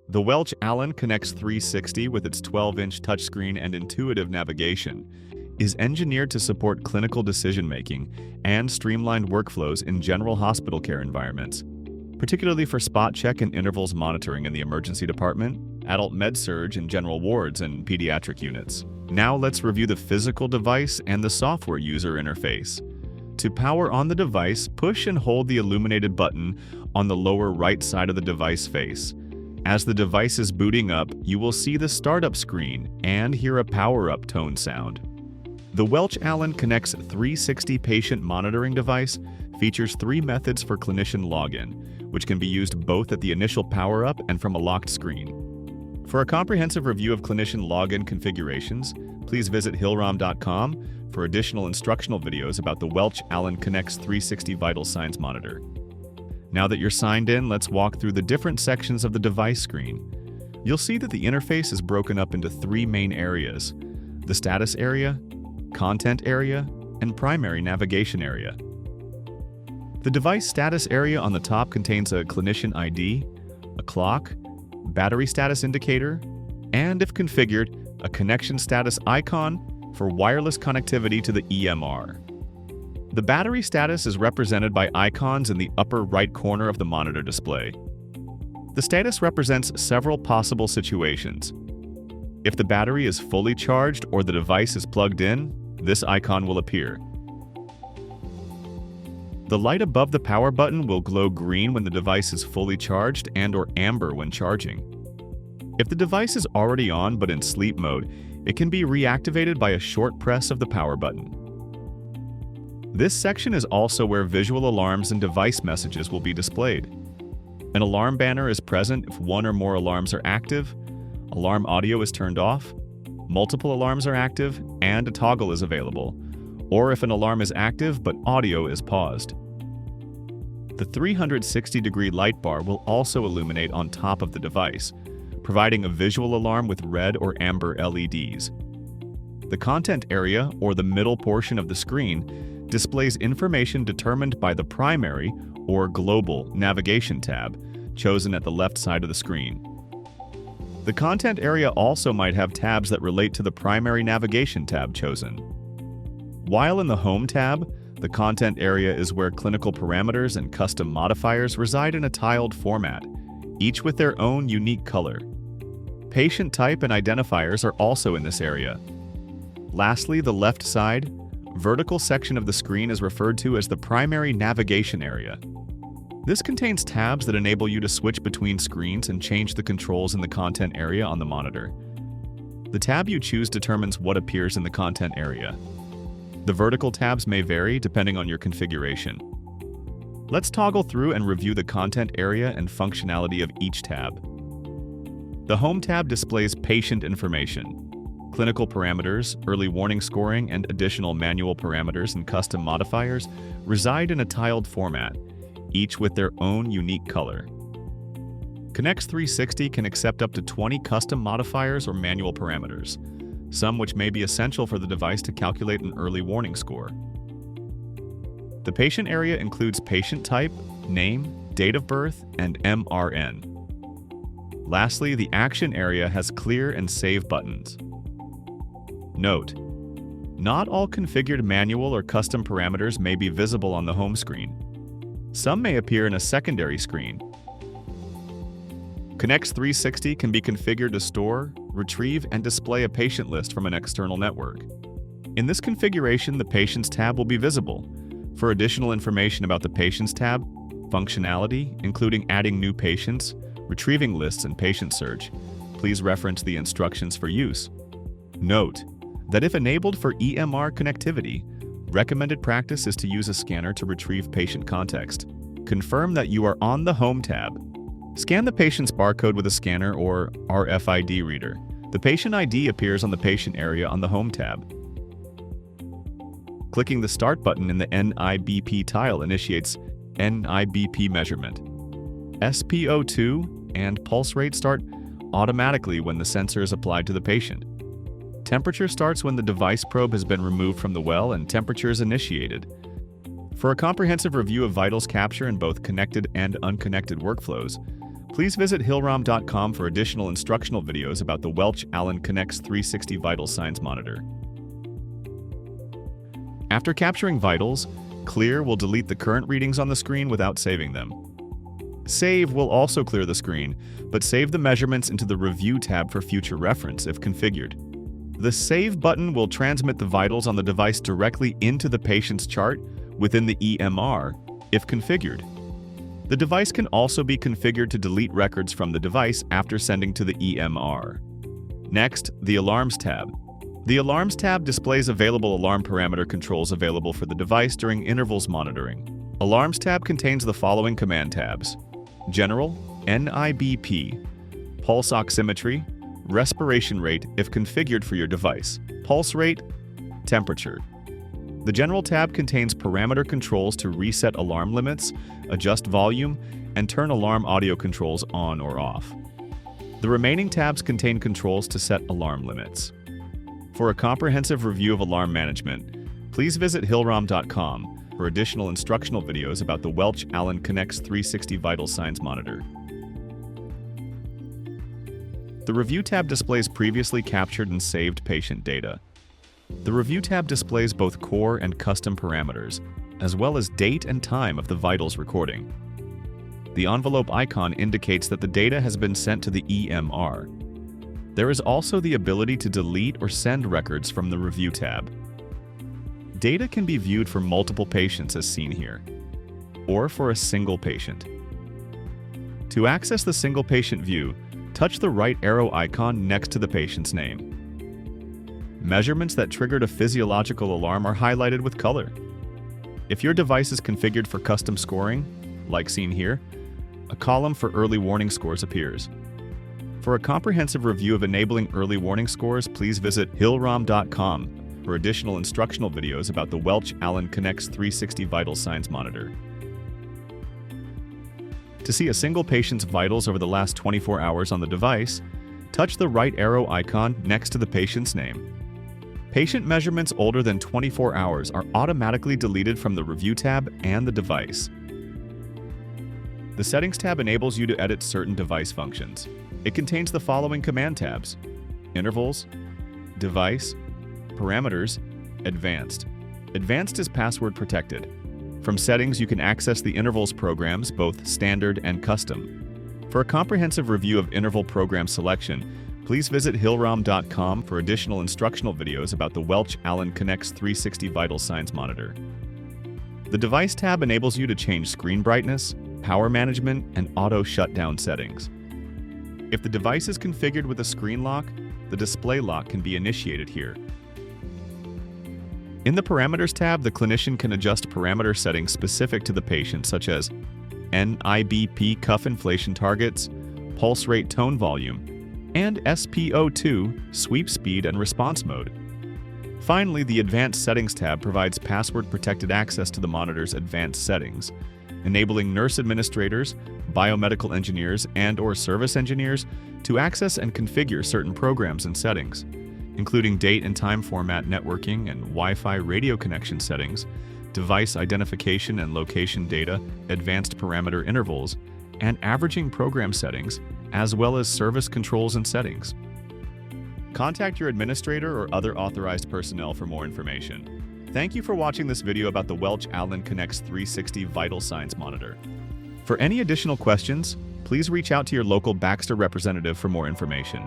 The Welch Allyn Connex 360, with its 12-inch touchscreen and intuitive navigation, is engineered to support clinical decision-making and streamlined workflows in general hospital care environments, particularly for spot check and intervals monitoring in the emergency department, adult med-surg and general wards, and pediatric units. Now let's review the physical device and the software user interface. To power on the device, push and hold the illuminated button on the lower right side of the device face. As the device is booting up, you will see the startup screen and hear a power-up tone sound. The Welch Allyn Connex 360 patient monitoring device features 3 methods for clinician login, which can be used both at the initial power-up and from a locked screen. For a comprehensive review of clinician login configurations, please visit hillrom.com for additional instructional videos about the Welch Allyn Connex 360 vital signs monitor. Now that you're signed in, let's walk through the different sections of the device screen. You'll see that the interface is broken up into 3 main areas: the status area, content area, and primary navigation area. The device status area on the top contains a clinician ID, a clock, battery status indicator, and, if configured, a connection status icon for wireless connectivity to the EMR. The battery status is represented by icons in the upper right corner of the monitor display. The status represents several possible situations. If the battery is fully charged or the device is plugged in, this icon will appear. The light above the power button will glow green when the device is fully charged and/or amber when charging. If the device is already on but in sleep mode, it can be reactivated by a short press of the power button. This section is also where visual alarms and device messages will be displayed. An alarm banner is present if 1 or more alarms are active, alarm audio is turned off, multiple alarms are active, and a toggle is available, or if an alarm is active but audio is paused. The 360-degree light bar will also illuminate on top of the device, providing a visual alarm with red or amber LEDs. The content area, or the middle portion of the screen, displays information determined by the primary or global navigation tab, chosen at the left side of the screen. The content area also might have tabs that relate to the primary navigation tab chosen. While in the Home tab, the content area is where clinical parameters and custom modifiers reside in a tiled format, each with their own unique color. Patient type and identifiers are also in this area. Lastly, the left side, vertical section of the screen is referred to as the primary navigation area. This contains tabs that enable you to switch between screens and change the controls in the content area on the monitor. The tab you choose determines what appears in the content area. The vertical tabs may vary depending on your configuration. Let's toggle through and review the content area and functionality of each tab. The Home tab displays patient information. Clinical parameters, early warning scoring, and additional manual parameters and custom modifiers reside in a tiled format, each with their own unique color. Connex 360 can accept up to 20 custom modifiers or manual parameters, some which may be essential for the device to calculate an early warning score. The patient area includes patient type, name, date of birth, and MRN. Lastly, the action area has clear and save buttons. Note: not all configured manual or custom parameters may be visible on the home screen. Some may appear in a secondary screen. Connex 360 can be configured to store, retrieve, and display a patient list from an external network. In this configuration, the Patients tab will be visible. For additional information about the Patients tab, functionality, including adding new patients, retrieving lists, and patient search, please reference the instructions for use. Note that if enabled for EMR connectivity, recommended practice is to use a scanner to retrieve patient context. Confirm that you are on the Home tab. Scan the patient's barcode with a scanner or RFID reader. The patient ID appears on the patient area on the Home tab. Clicking the Start button in the NIBP tile initiates NIBP measurement. SpO2 and pulse rate start automatically when the sensor is applied to the patient. Temperature starts when the device probe has been removed from the well and temperature is initiated. For a comprehensive review of vitals capture in both connected and unconnected workflows, please visit hillrom.com for additional instructional videos about the Welch Allyn Connex 360 Vital Signs Monitor. After capturing vitals, Clear will delete the current readings on the screen without saving them. Save will also clear the screen, but save the measurements into the Review tab for future reference if configured. The Save button will transmit the vitals on the device directly into the patient's chart within the EMR if configured. The device can also be configured to delete records from the device after sending to the EMR. Next, the Alarms tab. The Alarms tab displays available alarm parameter controls available for the device during intervals monitoring. Alarms tab contains the following command tabs: General, NIBP, Pulse Oximetry, Respiration Rate if configured for your device, Pulse Rate, Temperature. The General tab contains parameter controls to reset alarm limits, adjust volume, and turn alarm audio controls on or off. The remaining tabs contain controls to set alarm limits. For a comprehensive review of alarm management, please visit hillrom.com for additional instructional videos about the Welch Allyn Connex 360 Vital Signs Monitor. The Review tab displays previously captured and saved patient data. The Review tab displays both core and custom parameters, as well as date and time of the vitals recording. The envelope icon indicates that the data has been sent to the EMR. There is also the ability to delete or send records from the Review tab. Data can be viewed for multiple patients as seen here, or for a single patient. To access the single patient view, touch the right arrow icon next to the patient's name. Measurements that triggered a physiological alarm are highlighted with color. If your device is configured for custom scoring, like seen here, a column for early warning scores appears. For a comprehensive review of enabling early warning scores, please visit hillrom.com for additional instructional videos about the Welch Allyn Connex 360 Vital Signs Monitor. To see a single patient's vitals over the last 24 hours on the device, touch the right arrow icon next to the patient's name. Patient measurements older than 24 hours are automatically deleted from the Review tab and the device. The Settings tab enables you to edit certain device functions. It contains the following command tabs: Intervals, Device, Parameters, Advanced. Advanced is password protected. From Settings, you can access the Intervals programs, both standard and custom. For a comprehensive review of interval program selection, please visit hillrom.com for additional instructional videos about the Welch Allyn Connex 360 Vital Signs Monitor. The Device tab enables you to change screen brightness, power management, and auto shutdown settings. If the device is configured with a screen lock, the display lock can be initiated here. In the Parameters tab, the clinician can adjust parameter settings specific to the patient, such as NIBP cuff inflation targets, pulse rate tone volume, and SpO2 sweep speed and response mode. Finally, the Advanced Settings tab provides password-protected access to the monitor's advanced settings, enabling nurse administrators, biomedical engineers, and/or service engineers to access and configure certain programs and settings, including date and time format networking and Wi-Fi radio connection settings, device identification and location data, advanced parameter intervals, and averaging program settings, as well as service controls and settings. Contact your administrator or other authorized personnel for more information. Thank you for watching this video about the Welch Allyn Connex 360 Vital Signs Monitor. For any additional questions, please reach out to your local Baxter representative for more information.